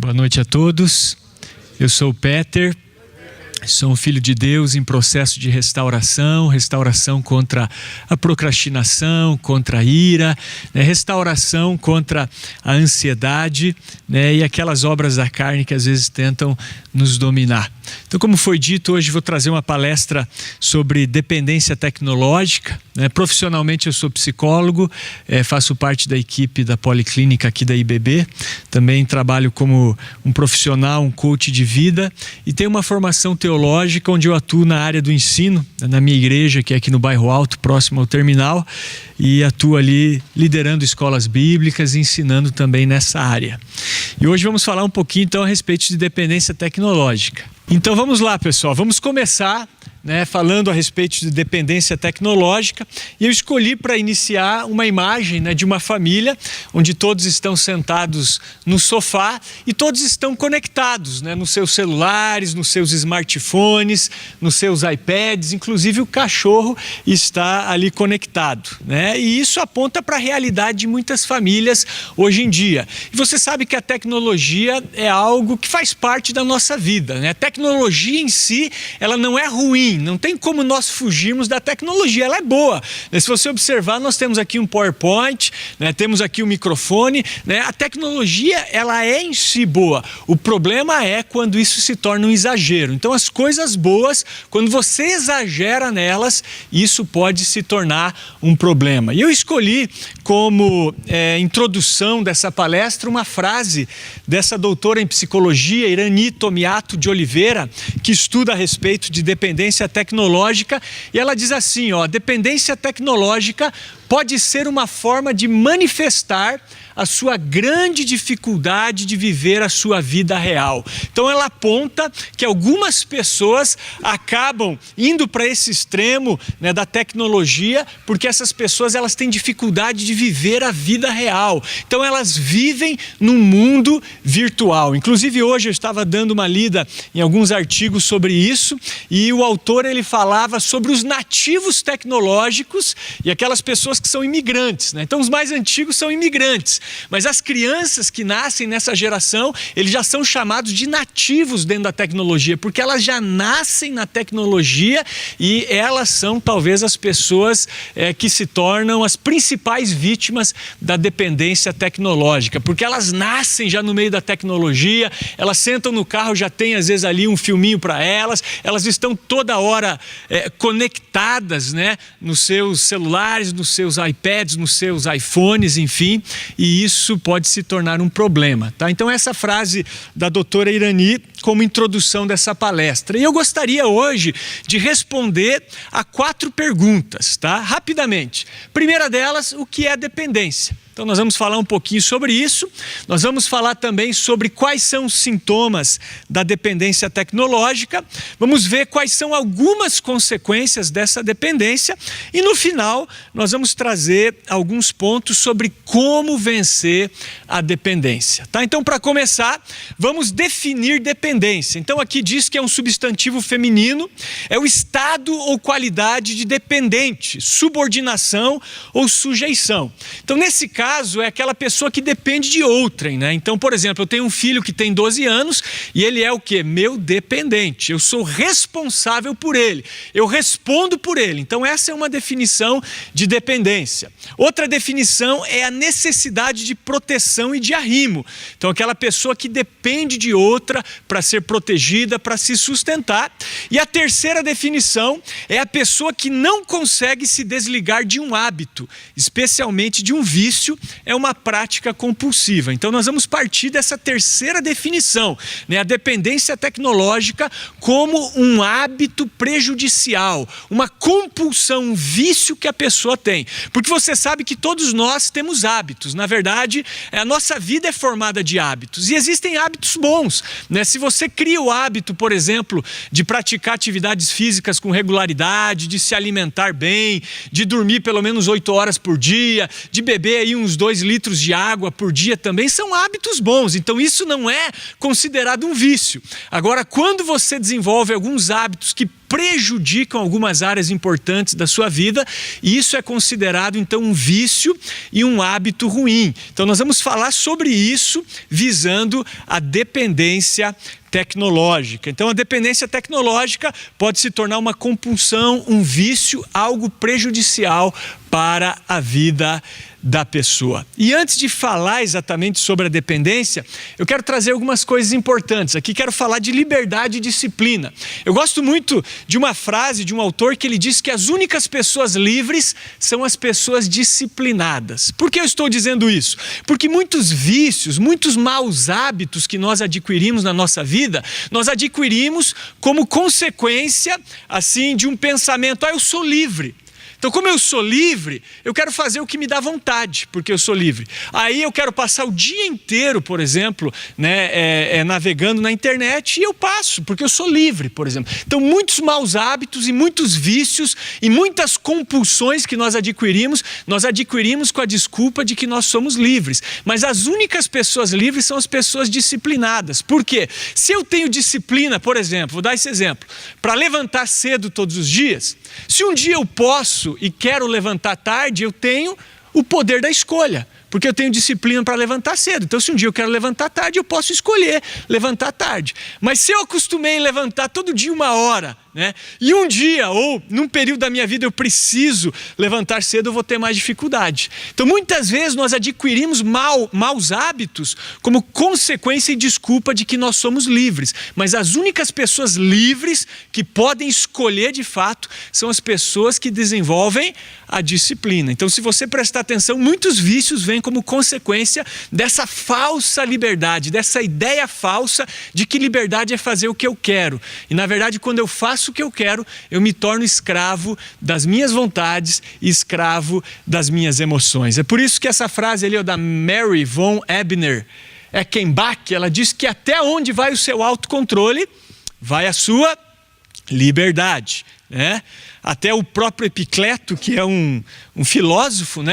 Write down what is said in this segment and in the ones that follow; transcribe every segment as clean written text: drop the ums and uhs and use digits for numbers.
Boa noite a todos. Eu sou o Peter, sou um filho de Deus em processo de restauração contra a procrastinação, contra a ira, restauração contra a ansiedade, e aquelas obras da carne que às vezes tentam nos dominar. Então, como foi dito, hoje vou trazer uma palestra sobre dependência tecnológica. Profissionalmente eu sou psicólogo, faço parte da equipe da Policlínica aqui da IBB, também trabalho como um profissional, um coach de vida e tenho uma formação teológica onde eu atuo na área do ensino, na minha igreja que é aqui no Bairro Alto, próximo ao terminal, e atuo ali liderando escolas bíblicas e ensinando também nessa área. E hoje vamos falar um pouquinho então a respeito de dependência tecnológica. Então vamos lá, pessoal, vamos começar falando a respeito de dependência tecnológica, e eu escolhi para iniciar uma imagem de uma família onde todos estão sentados no sofá e todos estão conectados nos seus celulares, nos seus smartphones, nos seus iPads, inclusive o cachorro está ali conectado, e isso aponta para a realidade de muitas famílias hoje em dia. E você sabe que a tecnologia é algo que faz parte da nossa vida, A tecnologia em si, ela não é ruim, não tem como nós fugirmos da tecnologia, ela é boa. Se você observar, nós temos aqui um PowerPoint, temos aqui um microfone, a tecnologia ela é em si boa. O problema é quando isso se torna um exagero. Então as coisas boas, quando você exagera nelas, isso pode se tornar um problema. E eu escolhi como introdução dessa palestra uma frase dessa doutora em psicologia, Irani Tomiato de Oliveira, que estuda a respeito de dependência tecnológica, e ela diz assim, dependência tecnológica pode ser uma forma de manifestar a sua grande dificuldade de viver a sua vida real. Então ela aponta que algumas pessoas acabam indo para esse extremo da tecnologia, porque essas pessoas elas têm dificuldade de viver a vida real. Então elas vivem num mundo virtual. Inclusive hoje eu estava dando uma lida em alguns artigos sobre isso, e o autor ele falava sobre os nativos tecnológicos e aquelas pessoas que são imigrantes. Então os mais antigos são imigrantes. Mas as crianças que nascem nessa geração, eles já são chamados de nativos dentro da tecnologia, porque elas já nascem na tecnologia e elas são talvez as pessoas que se tornam as principais vítimas da dependência tecnológica, porque elas nascem já no meio da tecnologia, elas sentam no carro, já tem às vezes ali um filminho para elas estão toda hora conectadas nos seus celulares, nos seus iPads, nos seus iPhones, enfim, e isso pode se tornar um problema, Então essa frase da doutora Irani como introdução dessa palestra. E eu gostaria hoje de responder a 4 perguntas, Rapidamente. Primeira delas, o que é dependência? Então nós vamos falar um pouquinho sobre isso, nós vamos falar também sobre quais são os sintomas da dependência tecnológica, vamos ver quais são algumas consequências dessa dependência e no final nós vamos trazer alguns pontos sobre como vencer a dependência. Então para começar, vamos definir dependência. Então aqui diz que é um substantivo feminino, é o estado ou qualidade de dependente, subordinação ou sujeição. Então nesse caso é aquela pessoa que depende de outrem, Então, por exemplo, eu tenho um filho que tem 12 anos e ele é o quê? Meu dependente. Eu sou responsável por ele. Eu respondo por ele. Então, essa é uma definição de dependência. Outra definição é a necessidade de proteção e de arrimo. Então, aquela pessoa que depende de outra para ser protegida, para se sustentar. E a terceira definição é a pessoa que não consegue se desligar de um hábito, especialmente de um vício, é uma prática compulsiva. Então nós vamos partir dessa terceira definição, a dependência tecnológica como um hábito prejudicial, uma compulsão, um vício que a pessoa tem. Porque você sabe que todos nós temos hábitos. Na verdade, a nossa vida é formada de hábitos e existem hábitos bons. Se você cria o hábito, por exemplo, de praticar atividades físicas com regularidade, de se alimentar bem, de dormir pelo menos 8 horas por dia, de beber aí uns uns 2 litros de água por dia também são hábitos bons. Então isso não é considerado um vício. Agora, quando você desenvolve alguns hábitos que prejudicam algumas áreas importantes da sua vida, isso é considerado então um vício e um hábito ruim. Então nós vamos falar sobre isso visando a dependência tecnológica. Então a dependência tecnológica pode se tornar uma compulsão, um vício, algo prejudicial para a vida da pessoa. E antes de falar exatamente sobre a dependência, eu quero trazer algumas coisas importantes. Aqui quero falar de liberdade e disciplina. Eu gosto muito de uma frase de um autor que ele diz que as únicas pessoas livres são as pessoas disciplinadas. Por que eu estou dizendo isso? Porque muitos vícios, muitos maus hábitos que nós adquirimos na nossa vida, nós adquirimos como consequência, assim, de um pensamento: eu sou livre. Então, como eu sou livre, eu quero fazer o que me dá vontade, porque eu sou livre. Aí eu quero passar o dia inteiro, por exemplo, navegando na internet, e eu passo, porque eu sou livre, por exemplo. Então, muitos maus hábitos e muitos vícios e muitas compulsões que nós adquirimos com a desculpa de que nós somos livres. Mas as únicas pessoas livres são as pessoas disciplinadas. Por quê? Se eu tenho disciplina, por exemplo, vou dar esse exemplo, para levantar cedo todos os dias, se um dia eu posso e quero levantar tarde, eu tenho o poder da escolha, porque eu tenho disciplina para levantar cedo. Então, se um dia eu quero levantar tarde, eu posso escolher levantar tarde. Mas se eu acostumei a levantar todo dia 1 hora, e um dia ou num período da minha vida eu preciso levantar cedo, eu vou ter mais dificuldade. Então, muitas vezes nós adquirimos maus hábitos como consequência e desculpa de que nós somos livres. Mas as únicas pessoas livres que podem escolher de fato são as pessoas que desenvolvem a disciplina. Então, se você prestar atenção, muitos vícios vêm como consequência dessa falsa liberdade, dessa ideia falsa de que liberdade é fazer o que eu quero. E na verdade, quando eu faço o que eu quero, eu me torno escravo das minhas vontades e escravo das minhas emoções. É por isso que essa frase ali da Mary von Ebner Eckenbach, ela diz que até onde vai o seu autocontrole, vai a sua liberdade. Até o próprio Epicleto, que é um filósofo,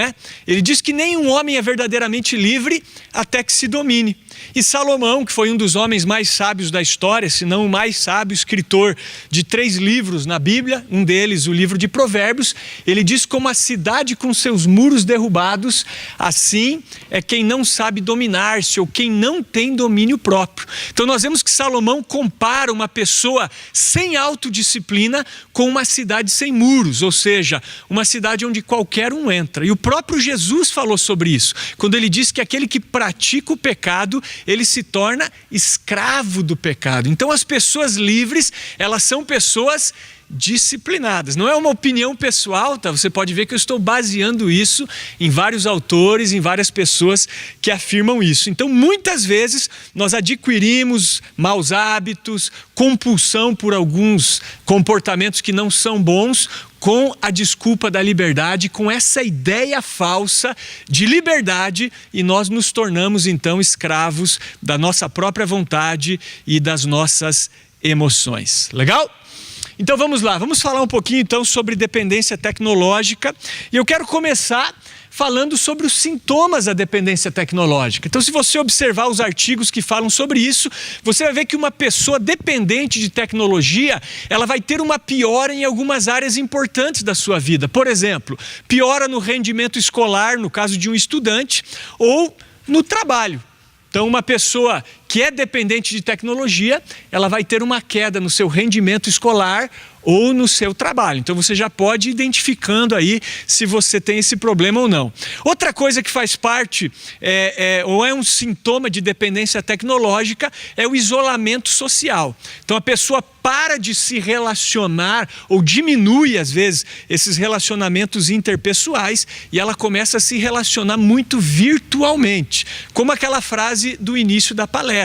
ele diz que nenhum homem é verdadeiramente livre até que se domine. E Salomão, que foi um dos homens mais sábios da história, se não o mais sábio escritor de 3 livros na Bíblia, um deles o livro de Provérbios, ele diz: como a cidade com seus muros derrubados, assim é quem não sabe dominar-se ou quem não tem domínio próprio. Então nós vemos que Salomão compara uma pessoa sem autodisciplina com uma cidade sem muros, ou seja, uma cidade onde qualquer um entra. E o próprio Jesus falou sobre isso, quando ele diz que aquele que pratica o pecado, ele se torna escravo do pecado. Então as pessoas livres, elas são pessoas disciplinadas. Não é uma opinião pessoal, tá? Você pode ver que eu estou baseando isso em vários autores, em várias pessoas que afirmam isso. Então, muitas vezes, nós adquirimos maus hábitos, compulsão por alguns comportamentos que não são bons, com a desculpa da liberdade, com essa ideia falsa de liberdade, e nós nos tornamos, então, escravos da nossa própria vontade e das nossas emoções. Legal? Então vamos lá, vamos falar um pouquinho então sobre dependência tecnológica, e eu quero começar falando sobre os sintomas da dependência tecnológica. Então, se você observar os artigos que falam sobre isso, você vai ver que uma pessoa dependente de tecnologia, ela vai ter uma piora em algumas áreas importantes da sua vida. Por exemplo, piora no rendimento escolar, no caso de um estudante, ou no trabalho. Então, uma pessoa que é dependente de tecnologia, ela vai ter uma queda no seu rendimento escolar ou no seu trabalho. Então você já pode ir identificando aí se você tem esse problema ou não. Outra coisa que faz parte, ou é um sintoma de dependência tecnológica, é o isolamento social. Então a pessoa para de se relacionar ou diminui às vezes esses relacionamentos interpessoais e ela começa a se relacionar muito virtualmente, como aquela frase do início da palestra,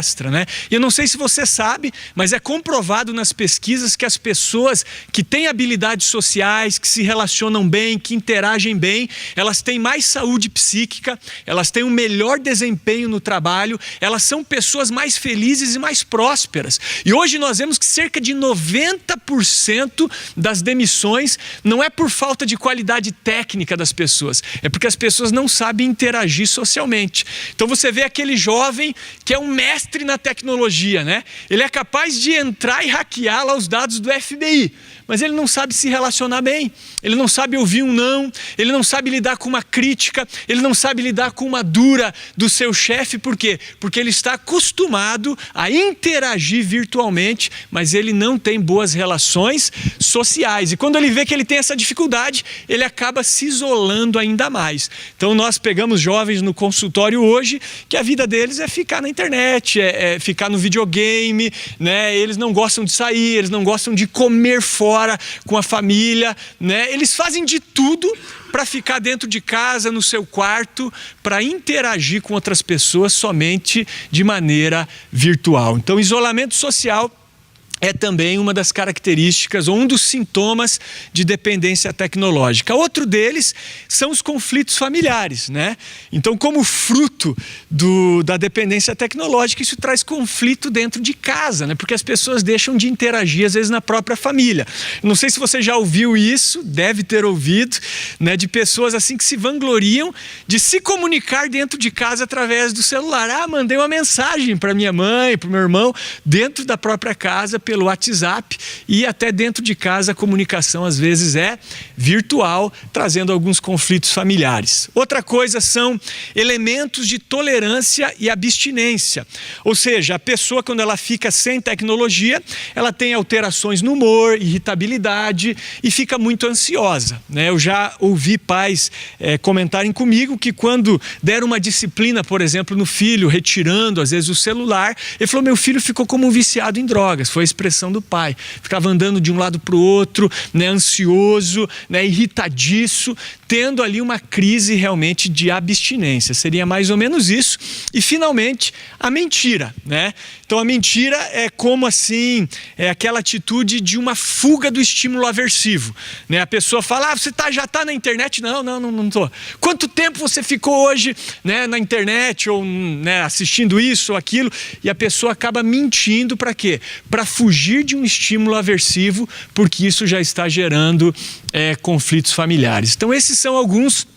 E eu não sei se você sabe, mas é comprovado nas pesquisas que as pessoas que têm habilidades sociais, que se relacionam bem, que interagem bem, elas têm mais saúde psíquica, elas têm um melhor desempenho no trabalho, elas são pessoas mais felizes e mais prósperas. E hoje nós vemos que cerca de de 90% das demissões não é por falta de qualidade técnica das pessoas, é porque as pessoas não sabem interagir socialmente. Então você vê aquele jovem que é um mestre na tecnologia, né? Ele é capaz de entrar e hackear lá os dados do FBI, mas ele não sabe se relacionar bem, ele não sabe ouvir um não, ele não sabe lidar com uma crítica, ele não sabe lidar com uma dura do seu chefe. Por quê? Porque ele está acostumado a interagir virtualmente, mas ele não tem boas relações sociais. E quando ele vê que ele tem essa dificuldade, ele acaba se isolando ainda mais. Então nós pegamos jovens no consultório hoje que a vida deles é ficar na internet, é ficar no videogame, né? Eles não gostam de sair, eles não gostam de comer fora com a família, né? Eles fazem de tudo para ficar dentro de casa, no seu quarto, para interagir com outras pessoas somente de maneira virtual. Então, isolamento social é também uma das características ou um dos sintomas de dependência tecnológica. Outro deles são os conflitos familiares, né? Então, como fruto da dependência tecnológica, isso traz conflito dentro de casa, né? Porque as pessoas deixam de interagir, às vezes, na própria família. Não sei se você já ouviu isso, deve ter ouvido, né? De pessoas assim que se vangloriam de se comunicar dentro de casa através do celular. Ah, mandei uma mensagem para minha mãe, para o meu irmão, dentro da própria casa, pelo WhatsApp, e até dentro de casa a comunicação às vezes é virtual, trazendo alguns conflitos familiares. Outra coisa são elementos de tolerância e abstinência, ou seja, a pessoa quando ela fica sem tecnologia, ela tem alterações no humor, irritabilidade e fica muito ansiosa, né? Eu já ouvi pais comentarem comigo que quando deram uma disciplina, por exemplo, no filho, retirando às vezes o celular, ele falou, meu filho ficou como um viciado em drogas. Foi a expressão do pai, ficava andando de um lado para o outro, né, ansioso, né, irritadiço, tendo ali uma crise realmente de abstinência. Seria mais ou menos isso. E finalmente a mentira, né? Então a mentira é como assim, é aquela atitude de uma fuga do estímulo aversivo, né? A pessoa fala, você já está na internet? Não estou. Quanto tempo você ficou hoje, né, na internet ou, né, assistindo isso ou aquilo? E a pessoa acaba mentindo para quê? Para fugir de um estímulo aversivo, porque isso já está gerando conflitos familiares. Então esses são alguns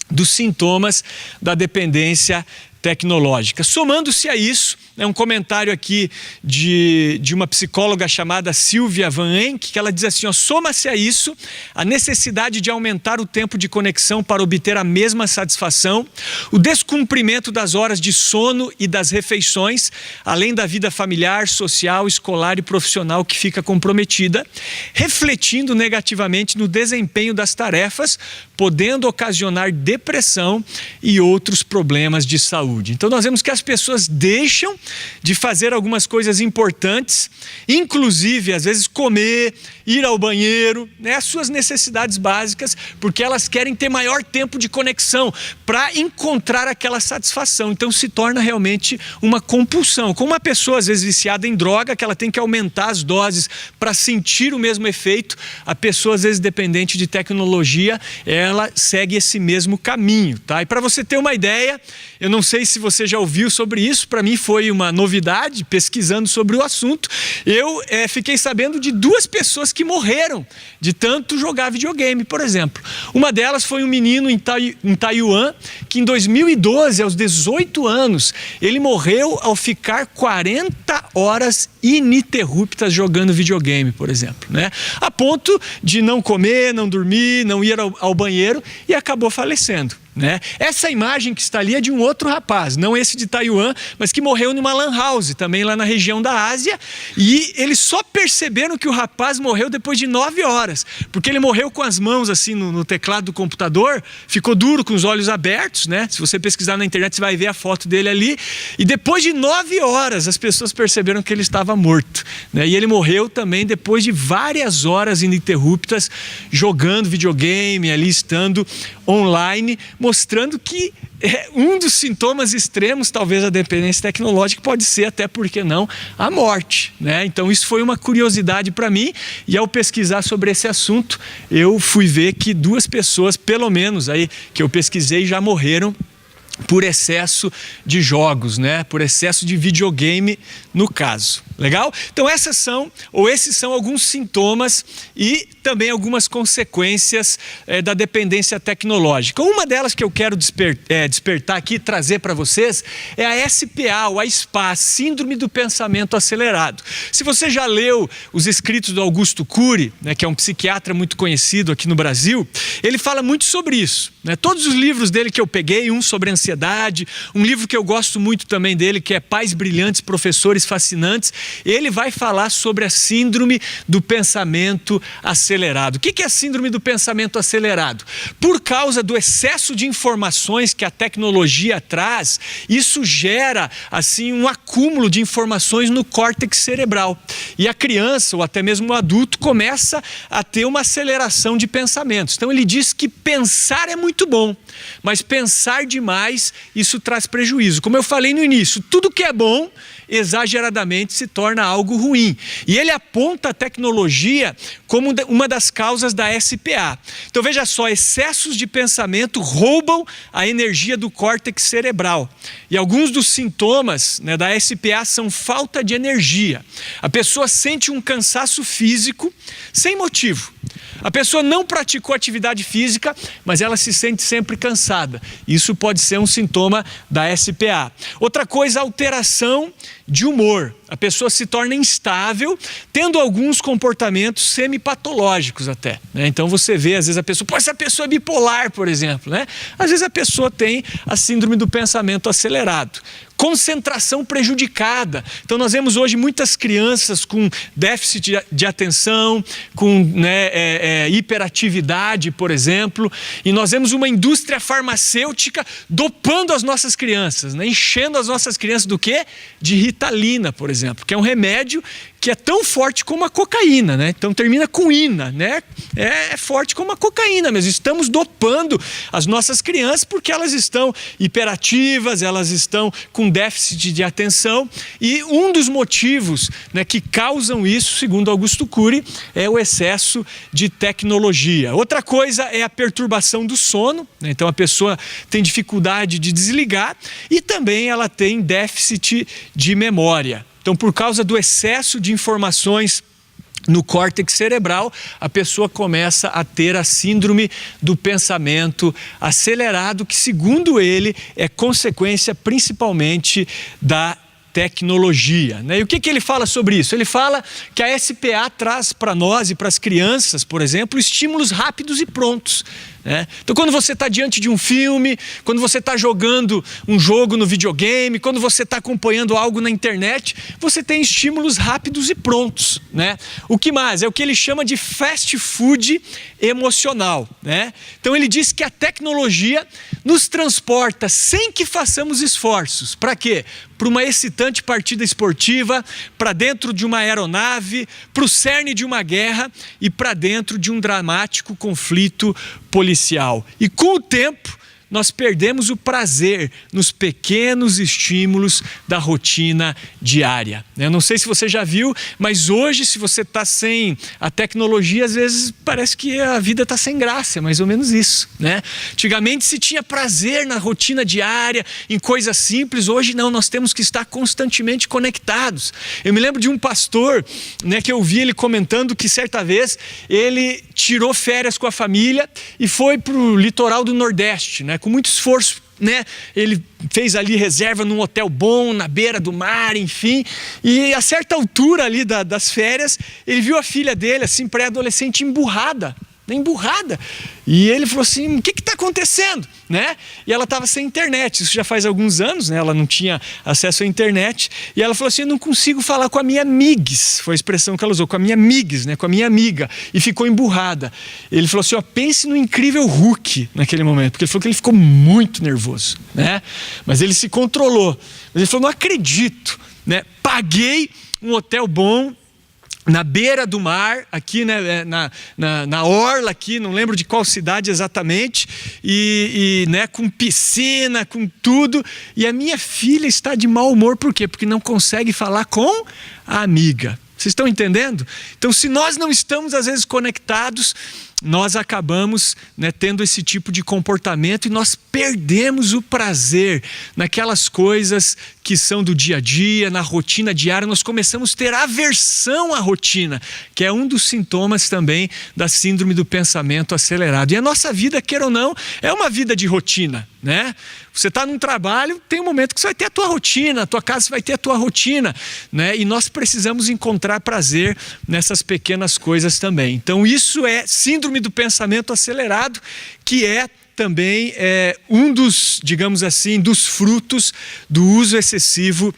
dos sintomas da dependência tecnológica. Somando-se a isso, um comentário aqui de uma psicóloga chamada Sylvia Van Enck, que ela diz assim, soma-se a isso a necessidade de aumentar o tempo de conexão para obter a mesma satisfação, o descumprimento das horas de sono e das refeições, além da vida familiar, social, escolar e profissional que fica comprometida, refletindo negativamente no desempenho das tarefas, podendo ocasionar depressão e outros problemas de saúde. Então nós vemos que as pessoas deixam de fazer algumas coisas importantes, inclusive às vezes comer, ir ao banheiro, né, as suas necessidades básicas, porque elas querem ter maior tempo de conexão para encontrar aquela satisfação. Então se torna realmente uma compulsão. Como uma pessoa às vezes viciada em droga, que ela tem que aumentar as doses para sentir o mesmo efeito, a pessoa às vezes dependente de tecnologia, ela segue esse mesmo caminho, tá? E para você ter uma ideia, eu não sei se você já ouviu sobre isso, para mim foi uma novidade, pesquisando sobre o assunto, eu fiquei sabendo de 2 pessoas que morreram de tanto jogar videogame, por exemplo. Uma delas foi um menino em Taiwan, que em 2012, aos 18 anos, ele morreu ao ficar 40 horas ininterruptas jogando videogame, por exemplo, né? A ponto de não comer, não dormir, não ir ao banheiro e acabou falecendo, né? Essa imagem que está ali é de um outro rapaz, não esse de Taiwan, mas que morreu numa lan house, também lá na região da Ásia, e eles só perceberam que o rapaz morreu depois de 9 horas, porque ele morreu com as mãos assim no teclado do computador, ficou duro, com os olhos abertos, né? Se você pesquisar na internet você vai ver a foto dele ali, e depois de 9 horas as pessoas perceberam que ele estava morto, né? E ele morreu também depois de várias horas ininterruptas jogando videogame, ali estando online, mostrando que um dos sintomas extremos, talvez a dependência tecnológica, pode ser até, por que não, a morte, né? Então isso foi uma curiosidade para mim, e ao pesquisar sobre esse assunto, eu fui ver que 2 pessoas, pelo menos aí que eu pesquisei, já morreram por excesso de jogos, né? Por excesso de videogame no caso. Legal? Então esses são alguns sintomas e também algumas consequências da dependência tecnológica. Uma delas que eu quero despertar aqui e trazer para vocês é a SPA, ou a SPA, Síndrome do Pensamento Acelerado. Se você já leu os escritos do Augusto Cury, né, que é um psiquiatra muito conhecido aqui no Brasil, ele fala muito sobre isso. Né? Todos os livros dele que eu peguei, um sobre ansiedade, um livro que eu gosto muito também dele, que é Pais Brilhantes, Professores Fascinantes, ele vai falar sobre a síndrome do pensamento acelerado. O que é a síndrome do pensamento acelerado? Por causa do excesso de informações que a tecnologia traz, isso gera assim um acúmulo de informações no córtex cerebral. E a criança, ou até mesmo o adulto, começa a ter uma aceleração de pensamentos. Então ele diz que pensar é muito bom, mas pensar demais, isso traz prejuízo. Como eu falei no início, tudo que é bom, exageradamente se torna algo ruim. E ele aponta a tecnologia como uma das causas da SPA. Então veja só, excessos de pensamento roubam a energia do córtex cerebral. E alguns dos sintomas, né, da SPA são falta de energia. A pessoa sente um cansaço físico sem motivo. A pessoa não praticou atividade física, mas ela se sente sempre cansada. Isso pode ser um sintoma da SPA. Outra coisa, alteração de humor. A pessoa se torna instável, tendo alguns comportamentos semipatológicos até. Né? Então você vê, às vezes, a pessoa, essa pessoa é bipolar, por exemplo. Né? Às vezes a pessoa tem a síndrome do pensamento acelerado. Concentração prejudicada. Então nós vemos hoje muitas crianças com déficit de atenção, com hiperatividade, por exemplo, e nós vemos uma indústria farmacêutica dopando as nossas crianças, né? Enchendo as nossas crianças do quê? De Ritalina, por exemplo, que é um remédio que é tão forte como a cocaína, né? Então termina com ina, né? É forte como a cocaína mesmo. Estamos dopando as nossas crianças porque elas estão hiperativas, elas estão com déficit de atenção, e um dos motivos, né, que causam isso, segundo Augusto Cury, é o excesso de tecnologia. Outra coisa é a perturbação do sono, né? Então a pessoa tem dificuldade de desligar e também ela tem déficit de memória. Então, por causa do excesso de informações no córtex cerebral, a pessoa começa a ter a síndrome do pensamento acelerado, que, segundo ele, é consequência principalmente da tecnologia. Né? E o que ele fala sobre isso? Ele fala que a SPA traz para nós e para as crianças, por exemplo, estímulos rápidos e prontos. Né? Então quando você está diante de um filme, quando você está jogando um jogo no videogame, quando você está acompanhando algo na internet, você tem estímulos rápidos e prontos. Né? O que mais? É o que ele chama de fast food emocional. Né? Então ele diz que a tecnologia nos transporta sem que façamos esforços. Para quê? Para uma excitante partida esportiva, para dentro de uma aeronave, para o cerne de uma guerra e para dentro de um dramático conflito policial. E com o tempo, nós perdemos o prazer nos pequenos estímulos da rotina diária. Eu não sei se você já viu, mas hoje, se você está sem a tecnologia, às vezes parece que a vida está sem graça, é mais ou menos isso. Né? Antigamente se tinha prazer na rotina diária, em coisas simples, hoje não, nós temos que estar constantemente conectados. Eu me lembro de um pastor, né, que eu vi ele comentando que certa vez ele tirou férias com a família e foi para o litoral do Nordeste, né? Com muito esforço, né? Ele fez ali reserva num hotel bom, na beira do mar, enfim. E a certa altura ali das férias, ele viu a filha dele, assim, pré-adolescente, emburrada. E ele falou assim, o que está acontecendo? Né? E ela estava sem internet, isso já faz alguns anos, né? Ela não tinha acesso à internet. E ela falou assim, eu não consigo falar com a minha amigues, foi a expressão que ela usou, com a minha amigues, né? Com a minha amiga. E ficou emburrada. Ele falou assim, pense no incrível Hulk naquele momento, porque ele falou que ele ficou muito nervoso. Né? Mas ele se controlou. Mas ele falou, não acredito. Né? Paguei um hotel bom, na beira do mar, aqui, né, na orla aqui, não lembro de qual cidade exatamente, né, com piscina, com tudo, e a minha filha está de mau humor, por quê? Porque não consegue falar com a amiga. Vocês estão entendendo? Então, se nós não estamos, às vezes, conectados, nós acabamos, né, tendo esse tipo de comportamento e nós perdemos o prazer naquelas coisas que são do dia a dia, na rotina diária. Nós começamos a ter aversão à rotina, que é um dos sintomas também da síndrome do pensamento acelerado. E a nossa vida, queira ou não, é uma vida de rotina, né? Você está num trabalho, tem um momento que você vai ter a tua rotina, a tua casa vai ter a tua rotina, né? E nós precisamos encontrar prazer nessas pequenas coisas também. Então isso é síndrome do pensamento acelerado, que é também um dos, digamos assim, dos frutos do uso excessivo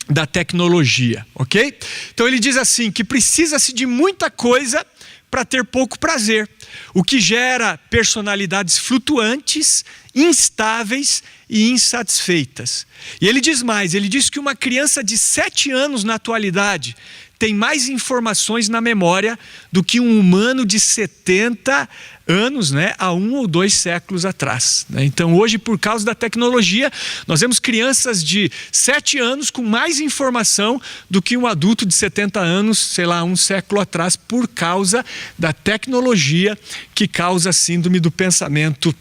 da tecnologia, ok? Então ele diz assim, que precisa-se de muita coisa para ter pouco prazer, o que gera personalidades flutuantes, instáveis e insatisfeitas. E ele diz mais, ele diz que uma criança de 7 anos na atualidade tem mais informações na memória do que um humano de 70 anos, né, há 1 ou 2 séculos atrás. Então hoje, por causa da tecnologia, nós vemos crianças de 7 anos com mais informação do que um adulto de 70 anos, sei lá, 1 século atrás, por causa da tecnologia que causa a síndrome do pensamento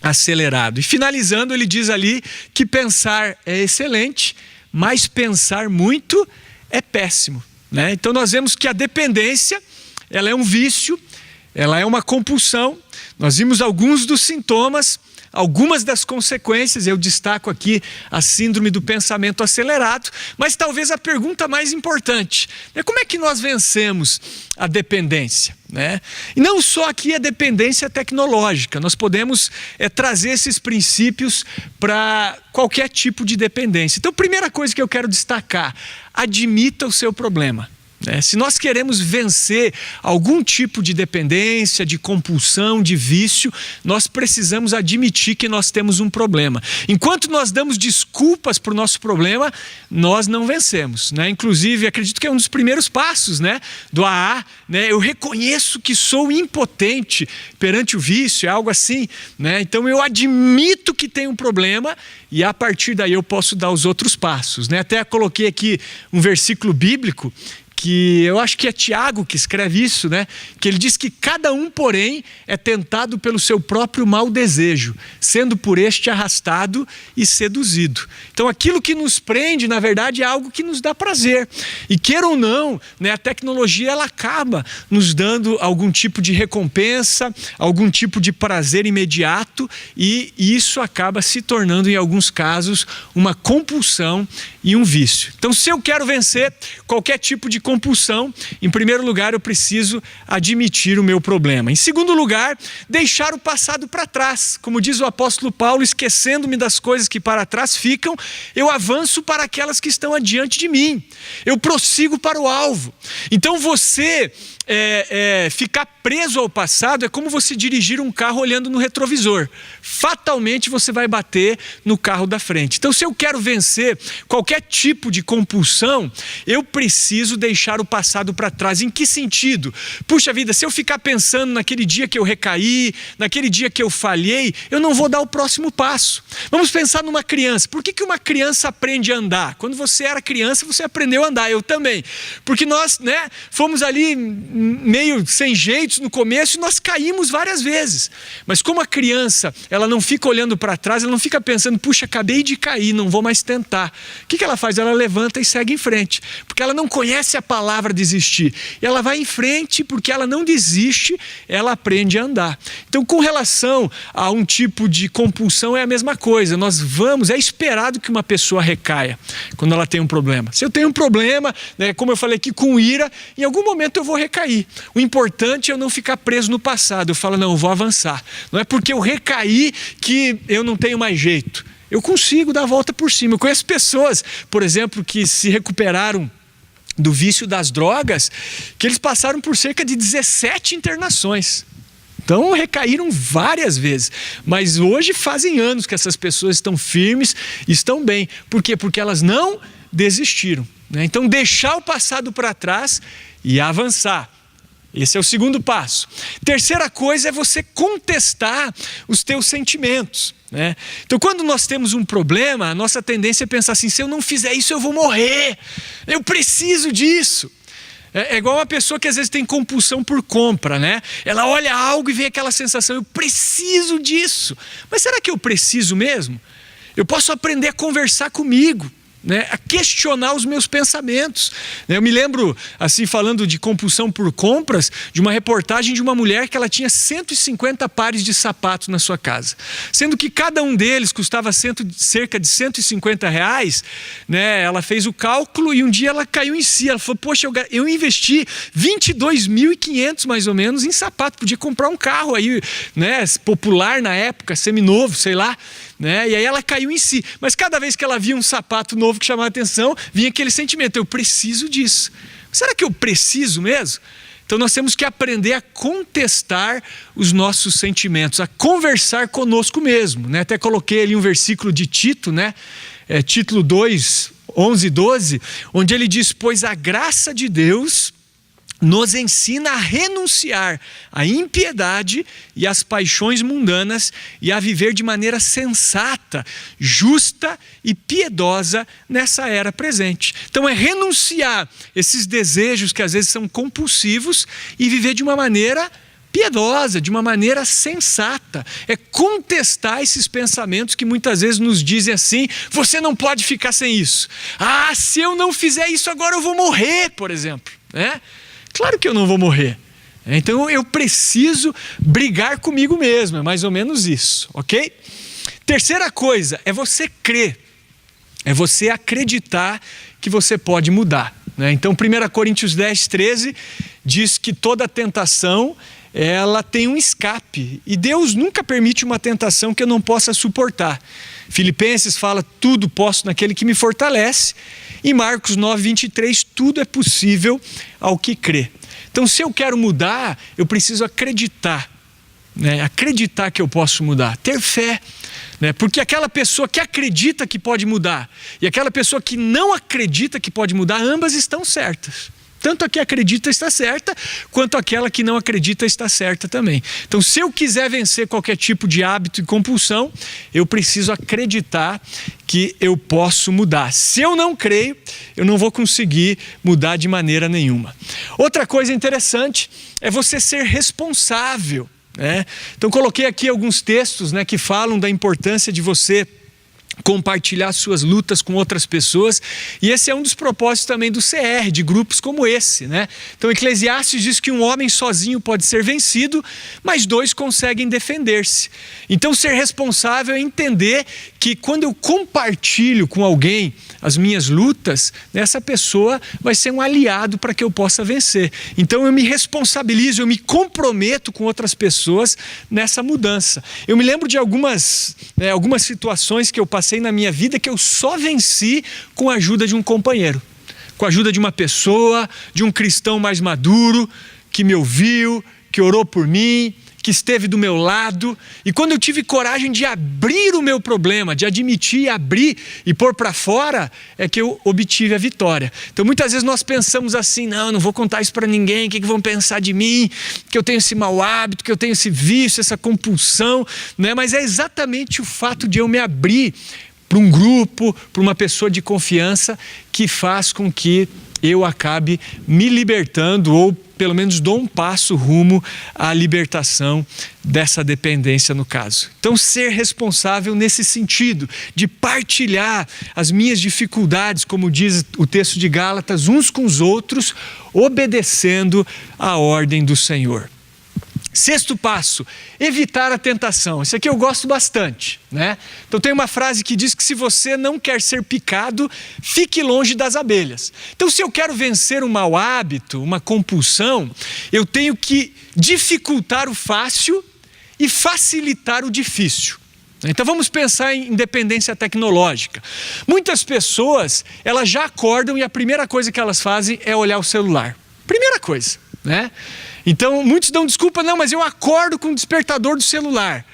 acelerado. E finalizando, ele diz ali que pensar é excelente, mas pensar muito é péssimo, né? Então nós vemos que a dependência, ela é um vício, ela é uma compulsão. Nós vimos alguns dos sintomas, algumas das consequências. Eu destaco aqui a síndrome do pensamento acelerado, mas talvez a pergunta mais importante é como é que nós vencemos a dependência, né? E não só aqui a dependência tecnológica, nós podemos trazer esses princípios para qualquer tipo de dependência. Então, primeira coisa que eu quero destacar, admita o seu problema. Se nós queremos vencer algum tipo de dependência, de compulsão, de vício, nós precisamos admitir que nós temos um problema. Enquanto nós damos desculpas para o nosso problema, nós não vencemos, né? Inclusive, acredito que é um dos primeiros passos, né, do AA, né? Eu reconheço que sou impotente perante o vício, é algo assim, né? Então eu admito que tenho um problema e a partir daí eu posso dar os outros passos, né? Até coloquei aqui um versículo bíblico, que eu acho que é Tiago que escreve isso, né? Que ele diz que cada um, porém, é tentado pelo seu próprio mau desejo, sendo por este arrastado e seduzido. Então aquilo que nos prende, na verdade, é algo que nos dá prazer. E queira ou não, né, a tecnologia ela acaba nos dando algum tipo de recompensa, algum tipo de prazer imediato, e isso acaba se tornando, em alguns casos, uma compulsão e um vício. Então, se eu quero vencer qualquer tipo de compulsão, em primeiro lugar eu preciso admitir o meu problema. Em segundo lugar, deixar o passado para trás. Como diz o apóstolo Paulo, esquecendo-me das coisas que para trás ficam, eu avanço para aquelas que estão adiante de mim. Eu prossigo para o alvo. Então você ficar preso ao passado é como você dirigir um carro olhando no retrovisor. Fatalmente você vai bater no carro da frente. Então, se eu quero vencer qualquer tipo de compulsão, eu preciso deixar o passado para trás. Em que sentido? Puxa vida, se eu ficar pensando naquele dia que eu recaí, naquele dia que eu falhei, eu não vou dar o próximo passo. Vamos pensar numa criança. Por que uma criança aprende a andar? Quando você era criança, você aprendeu a andar. Eu também. Porque nós, né, fomos ali meio sem jeitos no começo e nós caímos várias vezes. Mas como a criança, ela não fica olhando para trás, ela não fica pensando, puxa, acabei de cair, não vou mais tentar. O que ela faz? Ela levanta e segue em frente. Porque ela não conhece a palavra desistir. E ela vai em frente porque ela não desiste, ela aprende a andar. Então, com relação a um tipo de compulsão, é a mesma coisa. É esperado que uma pessoa recaia quando ela tem um problema. Se eu tenho um problema, né, como eu falei aqui, com ira, em algum momento eu vou recair. O importante é eu não ficar preso no passado. Eu falo, não, eu vou avançar. Não é porque eu recaí que eu não tenho mais jeito. Eu consigo dar a volta por cima. Eu conheço pessoas, por exemplo, que se recuperaram do vício das drogas, que eles passaram por cerca de 17 internações. Então recaíram várias vezes, mas hoje fazem anos que essas pessoas estão firmes, estão bem. Por quê? Porque elas não desistiram, né? Então deixar o passado para trás e avançar. Esse é o segundo passo. Terceira coisa é você contestar os teus sentimentos, né? Então, quando nós temos um problema, a nossa tendência é pensar assim, se eu não fizer isso eu vou morrer, eu preciso disso. É igual uma pessoa que às vezes tem compulsão por compra, né? Ela olha algo e vem aquela sensação, eu preciso disso. Mas será que eu preciso mesmo? Eu posso aprender a conversar comigo, né, a questionar os meus pensamentos. Eu me lembro, assim, falando de compulsão por compras, de uma reportagem de uma mulher que ela tinha 150 pares de sapatos na sua casa, sendo que cada um deles custava cerca de R$150, né? Ela fez o cálculo e um dia ela caiu em si, ela falou, poxa, eu investi 22.500 mais ou menos em sapato, podia comprar um carro aí, né, popular na época, seminovo, sei lá, né? E aí ela caiu em si, mas cada vez que ela via um sapato novo que chamava a atenção, vinha aquele sentimento, eu preciso disso. Será que eu preciso mesmo? Então nós temos que aprender a contestar os nossos sentimentos, a conversar conosco mesmo, né? Até coloquei ali um versículo de Tito, né? Tito 2, 11 e 12, onde ele diz, pois a graça de Deus nos ensina a renunciar à impiedade e às paixões mundanas e a viver de maneira sensata, justa e piedosa nessa era presente. Então é renunciar esses desejos que às vezes são compulsivos e viver de uma maneira piedosa, de uma maneira sensata. É contestar esses pensamentos que muitas vezes nos dizem assim, você não pode ficar sem isso. Ah, se eu não fizer isso agora eu vou morrer, por exemplo, né? Claro que eu não vou morrer. Então eu preciso brigar comigo mesmo, é mais ou menos isso, ok? Terceira coisa, é você crer. É você acreditar que você pode mudar, né? Então 1 Coríntios 10, 13 diz que toda tentação, ela tem um escape. E Deus nunca permite uma tentação que eu não possa suportar. Filipenses fala, tudo posso naquele que me fortalece. E Marcos 9, 23, tudo é possível ao que crê. Então, se eu quero mudar, eu preciso acreditar, né? Acreditar que eu posso mudar, ter fé, né? Porque aquela pessoa que acredita que pode mudar e aquela pessoa que não acredita que pode mudar, ambas estão certas. Tanto a que acredita está certa, quanto aquela que não acredita está certa também. Então, se eu quiser vencer qualquer tipo de hábito e compulsão, eu preciso acreditar que eu posso mudar. Se eu não creio, eu não vou conseguir mudar de maneira nenhuma. Outra coisa interessante é você ser responsável, né? Então, coloquei aqui alguns textos, né, que falam da importância de você compartilhar suas lutas com outras pessoas, e esse é um dos propósitos também do CR, de grupos como esse, né? Então Eclesiastes diz que um homem sozinho pode ser vencido, mas dois conseguem defender-se. Então ser responsável é entender que quando eu compartilho com alguém as minhas lutas, essa pessoa vai ser um aliado para que eu possa vencer. Então eu me responsabilizo, eu me comprometo com outras pessoas nessa mudança. Eu me lembro de algumas situações que eu passei na minha vida que eu só venci com a ajuda de um companheiro, com a ajuda de uma pessoa, de um cristão mais maduro, que me ouviu, que orou por mim, que esteve do meu lado. E quando eu tive coragem de abrir o meu problema, de admitir, abrir e pôr para fora, é que eu obtive a vitória. Então muitas vezes nós pensamos assim, não vou contar isso para ninguém, o que vão pensar de mim, que eu tenho esse mau hábito, que eu tenho esse vício, essa compulsão, né? Mas é exatamente o fato de eu me abrir para um grupo, para uma pessoa de confiança, que faz com que eu acabe me libertando, ou pelo menos dou um passo rumo à libertação dessa dependência no caso. Então ser responsável nesse sentido, de partilhar as minhas dificuldades, como diz o texto de Gálatas, uns com os outros, obedecendo à ordem do Senhor. Sexto passo, evitar a tentação. Isso aqui eu gosto bastante, né? Então tem uma frase que diz que se você não quer ser picado, fique longe das abelhas. Então se eu quero vencer um mau hábito, uma compulsão, eu tenho que dificultar o fácil e facilitar o difícil. Então vamos pensar em independência tecnológica. Muitas pessoas, elas já acordam e a primeira coisa que elas fazem é olhar o celular. Primeira coisa, né? Então muitos dão desculpa, não, mas eu acordo com o despertador do celular.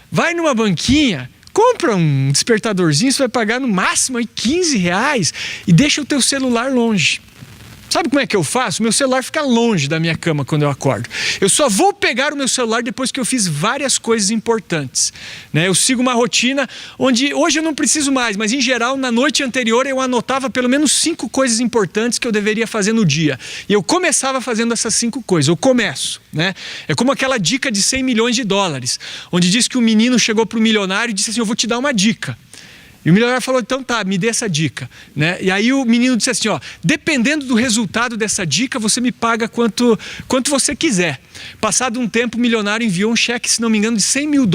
Vai numa banquinha, compra um despertadorzinho, você vai pagar no máximo aí R$15 e deixa o teu celular longe. Sabe como é que eu faço? Meu celular fica longe da minha cama quando eu acordo. Eu só vou pegar o meu celular depois que eu fiz várias coisas importantes, né? Eu sigo uma rotina onde hoje eu não preciso mais, mas em geral na noite anterior eu anotava pelo menos 5 coisas importantes que eu deveria fazer no dia. E eu começava fazendo essas 5 coisas. Eu começo, né? É como aquela dica de $100 milhões, onde diz que o menino chegou para o milionário e disse assim: eu vou te dar uma dica. E o milionário falou: então tá, me dê essa dica, né? E aí o menino disse assim: ó, dependendo do resultado dessa dica, você me paga quanto você quiser. Passado um tempo, o milionário enviou um cheque, se não me engano, de $100 mil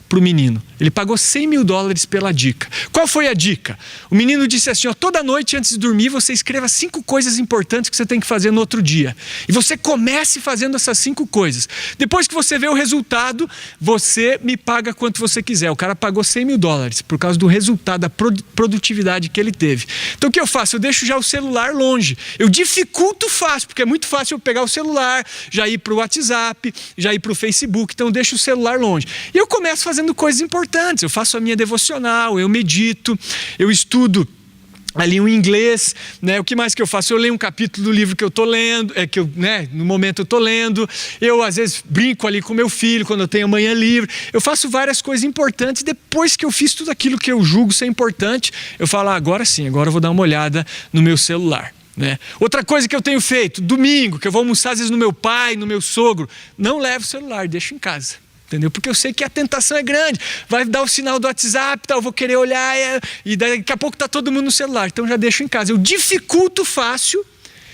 para o menino. Ele pagou $100 mil pela dica. Qual foi a dica? O menino disse assim: ó, toda noite antes de dormir você escreva 5 coisas importantes que você tem que fazer no outro dia. E você comece fazendo essas 5 coisas. Depois que você vê o resultado, você me paga quanto você quiser. O cara pagou $100 mil por causa do resultado, da produtividade que ele teve. Então o que eu faço? Eu deixo já o celular longe. Eu dificulto fácil, porque é muito fácil eu pegar o celular, já ir para o WhatsApp, já ir para o Facebook. Então eu deixo o celular longe. E eu começo fazendo coisas importantes. Eu faço a minha devocional, eu medito, eu estudo ali um inglês, né? O que mais que eu faço? Eu leio um capítulo do livro que eu estou lendo, no momento eu estou lendo. Eu às vezes brinco ali com meu filho quando eu tenho manhã livre. Eu faço várias coisas importantes. Depois que eu fiz tudo aquilo que eu julgo ser importante, eu falo: agora sim, agora eu vou dar uma olhada no meu celular, né? Outra coisa que eu tenho feito, domingo, que eu vou almoçar às vezes no meu pai, no meu sogro, não levo o celular, deixo em casa. Entendeu? Porque eu sei que a tentação é grande. Vai dar o sinal do WhatsApp, eu vou querer olhar e daqui a pouco está todo mundo no celular. Então já deixo em casa. Eu dificulto o fácil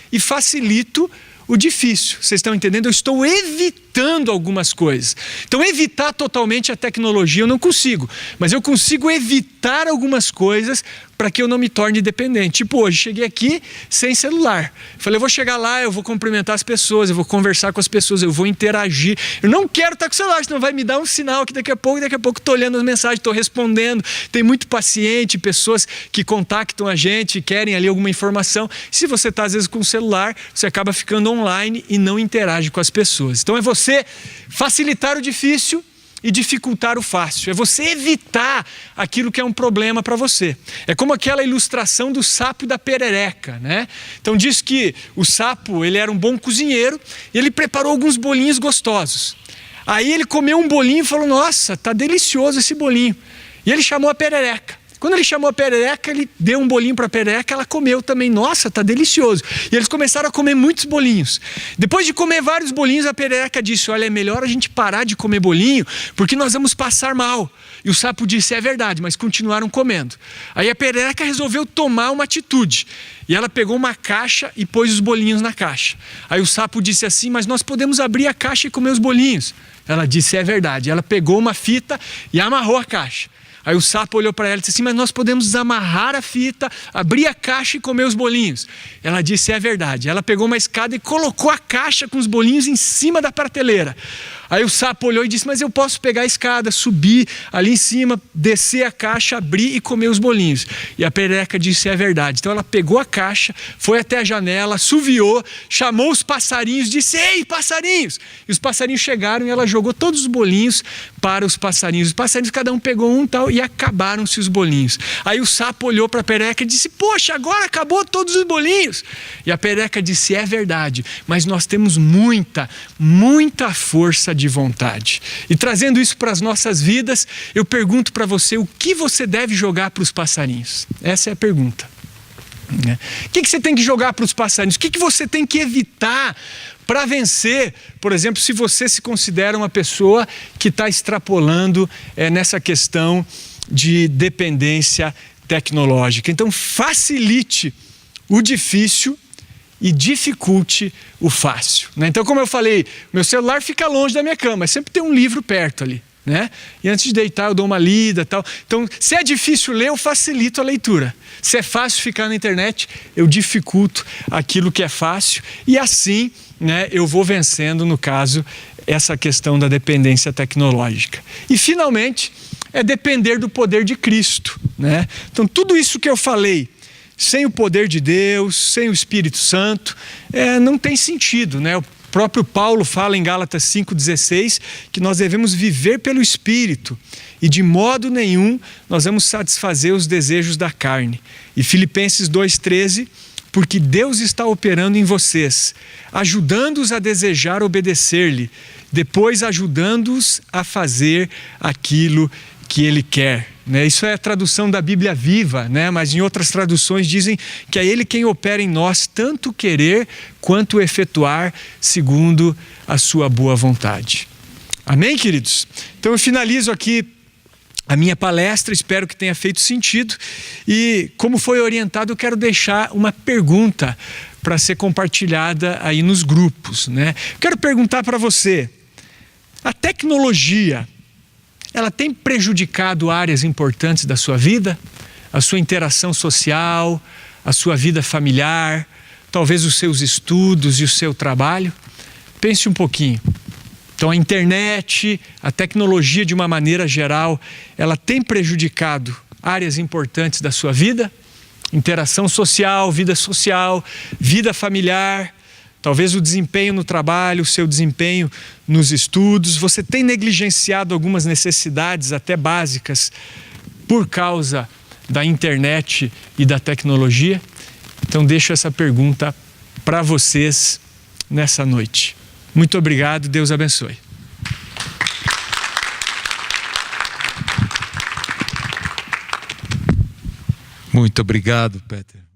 e facilito o difícil. Vocês estão entendendo? Eu estou evitando algumas coisas. Então evitar totalmente a tecnologia eu não consigo. Mas eu consigo evitar algumas coisas para que eu não me torne dependente. Tipo, hoje cheguei aqui sem celular. Falei: eu vou chegar lá, eu vou cumprimentar as pessoas, eu vou conversar com as pessoas, eu vou interagir. Eu não quero estar com o celular, senão vai me dar um sinal que daqui a pouco estou olhando as mensagens, estou respondendo. Tem muito paciente, pessoas que contactam a gente, querem ali alguma informação. Se você está às vezes com o celular, você acaba ficando online e não interage com as pessoas. Então é você facilitar o difícil e dificultar o fácil. É você evitar aquilo que é um problema para você. É como aquela ilustração do sapo e da perereca, né? Então diz que o sapo, ele era um bom cozinheiro e ele preparou alguns bolinhos gostosos. Aí ele comeu um bolinho e falou: nossa, tá delicioso esse bolinho. E ele chamou a perereca. Quando ele chamou a perereca, ele deu um bolinho para a perereca, ela comeu também. Nossa, tá delicioso. E eles começaram a comer muitos bolinhos. Depois de comer vários bolinhos, a perereca disse: olha, é melhor a gente parar de comer bolinho, porque nós vamos passar mal. E o sapo disse: é verdade, mas continuaram comendo. Aí a perereca resolveu tomar uma atitude. E ela pegou uma caixa e pôs os bolinhos na caixa. Aí o sapo disse assim: mas nós podemos abrir a caixa e comer os bolinhos. Ela disse: é verdade. Ela pegou uma fita e amarrou a caixa. Aí o sapo olhou para ela e disse assim: mas nós podemos desamarrar a fita, abrir a caixa e comer os bolinhos. Ela disse: é verdade. Ela pegou uma escada e colocou a caixa com os bolinhos em cima da prateleira. Aí o sapo olhou e disse: mas eu posso pegar a escada, subir ali em cima, descer a caixa, abrir e comer os bolinhos. E a perereca disse: é verdade. Então ela pegou a caixa, foi até a janela, assoviou, chamou os passarinhos, disse: ei, passarinhos! E os passarinhos chegaram e ela jogou todos os bolinhos para os passarinhos. Os passarinhos, cada um pegou um tal, e acabaram-se os bolinhos. Aí o sapo olhou para a perereca e disse: poxa, agora acabou todos os bolinhos. E a perereca disse: é verdade, mas nós temos muita força de vontade. E trazendo isso para as nossas vidas, eu pergunto para você: o que você deve jogar para os passarinhos? Essa é a pergunta. O que você tem que jogar para os passarinhos? O que você tem que evitar para vencer? Por exemplo, se você se considera uma pessoa que está extrapolando nessa questão de dependência tecnológica. Então, facilite o difícil e dificulte o fácil, né? Então, como eu falei, meu celular fica longe da minha cama, mas sempre tem um livro perto ali, né? E antes de deitar eu dou uma lida, tal. Então, se é difícil ler, eu facilito a leitura. Se é fácil ficar na internet, eu dificulto aquilo que é fácil e assim, né, eu vou vencendo, no caso, essa questão da dependência tecnológica. E finalmente, é depender do poder de Cristo, né? Então, tudo isso que eu falei, sem o poder de Deus, sem o Espírito Santo, não tem sentido, né? O próprio Paulo fala em Gálatas 5,16 que nós devemos viver pelo Espírito e de modo nenhum nós vamos satisfazer os desejos da carne. E Filipenses 2,13 porque Deus está operando em vocês, ajudando-os a desejar obedecer-lhe, depois ajudando-os a fazer aquilo que Ele quer. Isso é a tradução da Bíblia Viva, mas em outras traduções dizem que é Ele quem opera em nós tanto querer quanto efetuar segundo a sua boa vontade. Amém, queridos? Então eu finalizo aqui a minha palestra, espero que tenha feito sentido e, como foi orientado, eu quero deixar uma pergunta para ser compartilhada aí nos grupos. Quero perguntar para você, a tecnologia, ela tem prejudicado áreas importantes da sua vida? A sua interação social, a sua vida familiar, talvez os seus estudos e o seu trabalho? Pense um pouquinho. Então a internet, a tecnologia de uma maneira geral, ela tem prejudicado áreas importantes da sua vida? Interação social, vida familiar, talvez o desempenho no trabalho, o seu desempenho nos estudos. Você tem negligenciado algumas necessidades até básicas por causa da internet e da tecnologia? Então deixo essa pergunta para vocês nessa noite. Muito obrigado, Deus abençoe. Muito obrigado, Peter.